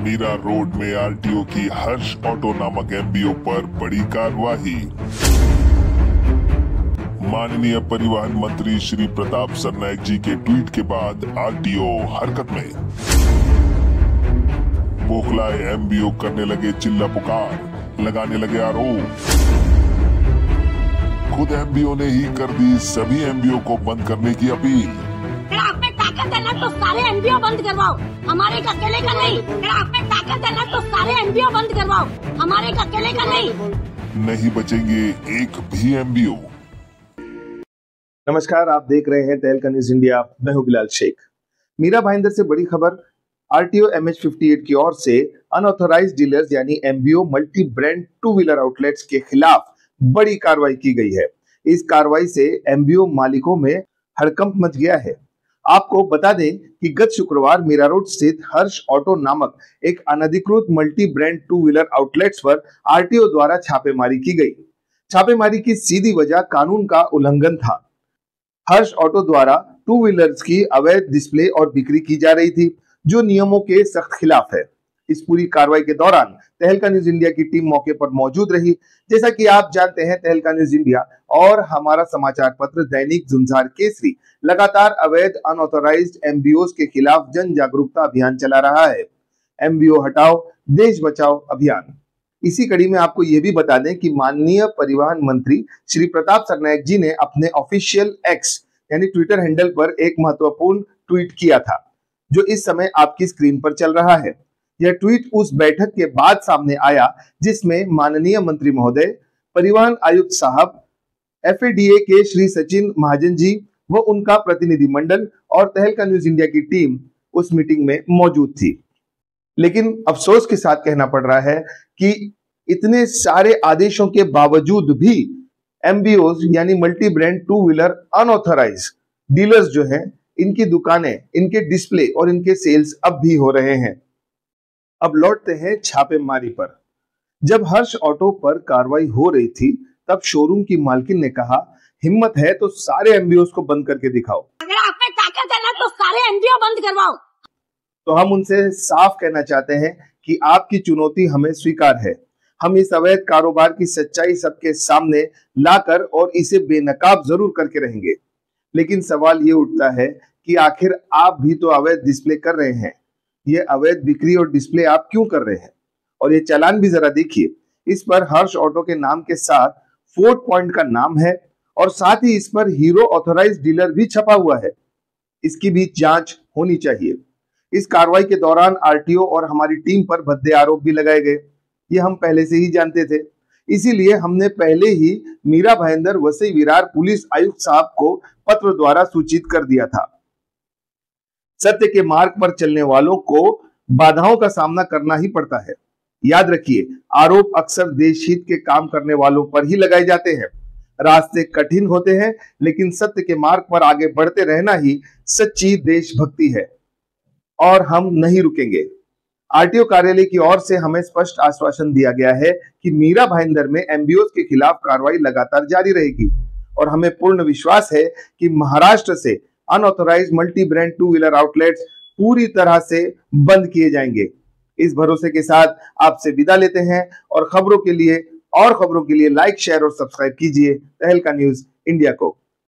Meera road में RTO की हर्ष auto नामक एमबीओ पर बड़ी कार्रवाई। माननीय परिवहन मंत्री श्री प्रताप सरनाईक जी के ट्वीट के बाद आरटीओ हरकत में। बौखलाए एमबीओ करने लगे चिल्ला पुकार, लगाने लगे आरोप। खुद एमबीओ ने ही कर दी सभी एमबीओ को बंद करने की अपील। आप में ताकत है ना तो सारे एमबीओ बंद करवाओ, हमारे एक अकेले का नहीं। आप में ताकत है ना तो सारे एमबीओ बंद करवाओ, हमारे एक अकेले का नहीं। नहीं बचेंगे एक भी एमबीओ। नमस्कार, आप देख रहे हैं तहलका न्यूज इंडिया। मैं हूं बिलाल शेख। मीरा भाईंदर से बड़ी खबर। आरटीओ MH58 की ओर से अनऑथराइज्ड डीलर्स यानी MBO multi brand two wheeler outlets के खिलाफ बड़ी कार्रवाई की गई है। इस कार्रवाई से एमबीओ मालिकों में हड़कंप मच गया है। आपको बता दें कि गत शुक्रवार मीरा रोड स्थित हर्ष ऑटो नामक एक अनधिकृत multi brand two wheeler outlets पर आरटीओ द्वारा छापेमारी की गई। छापेमारी की सीधी वजह कानून का उल्लंघन था। हर्ष ऑटो द्वारा टू व्हीलर्स की अवैध डिस्प्ले और बिक्री की जा रही थी, जो नियमों के सख्त खिलाफ है। इस पूरी कार्रवाई के दौरान तहलका न्यूज इंडिया की टीम मौके पर मौजूद रही। जैसा कि आप जानते हैं, तहलका न्यूज इंडिया और हमारा समाचार पत्र दैनिक झुंझार केसरी लगातार अवैध अनऑथराइज्ड एमबीओस के खिलाफ जन जागरूकता अभियान चला रहा है। एमबीओ हटाओ, देश बचाओ अभियान। इसी कड़ी में आपको ये भी बता दें कि माननीय परिवहन मंत्री श्री प्रताप सरनाईक जी ने अपने ऑफिशियल एक्स यानी ट्विटर हैंडल पर एक महत्वपूर्ण ट्वीट किया था, जो इस समय आपकी स्क्रीन पर चल रहा है। यह ट्वीट उस बैठक के बाद सामने आया जिसमें माननीय मंत्री महोदय, परिवहन आयुक्त साहब, FADA के श्री सचिन महाजन जी व उनका प्रतिनिधि मंडल और तहलका न्यूज इंडिया की टीम उस मीटिंग में मौजूद थी। लेकिन अफसोस के साथ कहना पड़ रहा है कि इतने सारे आदेशों के बावजूद भी एमबीओस यानी multi brand two wheeler unauthorised dealers जो हैं, इनकी दुकानें, इनके डिस्प्ले और इनके सेल्स अब भी हो रहे हैं। अब लौटते हैं छापेमारी पर। जब हर्ष ऑटो पर कार्रवाई हो रही थी, तब शोरूम की मालकिन ने कहा, हिम्मत है तो सारे एमबीओस को बंद करके दिखाओ। अगर आप में ताकत है ना तो सारे एमबीओ बंद करवाओ। तो हम उनसे साफ कहना चाहते हैं कि आपकी चुनौती हमें स्वीकार है। हम इस अवैध कारोबार की सच्चाई सबके सामने लाकर और इसे बेनकाब जरूर करके रहेंगे। लेकिन सवाल ये उठता है कि आखिर आप भी तो अवैध डिस्प्ले कर रहे हैं। ये अवैध बिक्री और डिस्प्ले आप क्यों कर रहे हैं? और ये चालान भी जरा देखिए। इस पर हर्ष ऑटो के नाम के साथ फोर्ट पॉइंट का नाम है और साथ ही इस पर हीरो ऑथराइज्ड डीलर भी छपा हुआ है। इसकी भी जांच होनी चाहिए। इस कार्रवाई के दौरान आरटीओ और हमारी टीम पर भद्दे आरोप भी लगाए गए। ये हम पहले से ही जानते थे, इसीलिए हमने पहले ही मीरा भाईंदर वसई विरार पुलिस आयुक्त साहब को पत्र द्वारा सूचित कर दिया था। सत्य के मार्ग पर चलने वालों को बाधाओं का सामना करना ही पड़ता है। याद रखिए, आरोप अक्सर देश हित के काम करने वालों पर ही लगाए जाते हैं। रास्ते कठिन होते हैं, लेकिन सत्य के मार्ग पर आगे बढ़ते रहना ही सच्ची देशभक्ति है और हम नहीं रुकेंगे। आरटीओ कार्यालय की ओर से हमें स्पष्ट आश्वासन दिया गया है कि मीरा भाईंदर में एमबीओस के खिलाफ कार्रवाई लगातार जारी रहेगी और हमें पूर्ण विश्वास है कि महाराष्ट्र से unauthorised multi brand two wheeler outlets पूरी तरह से बंद किए जाएंगे। इस भरोसे के साथ आपसे विदा लेते हैं और खबरों के लिए लाइक, शेयर और सब्सक्राइब कीजिए तहलका न्यूज इंडिया को।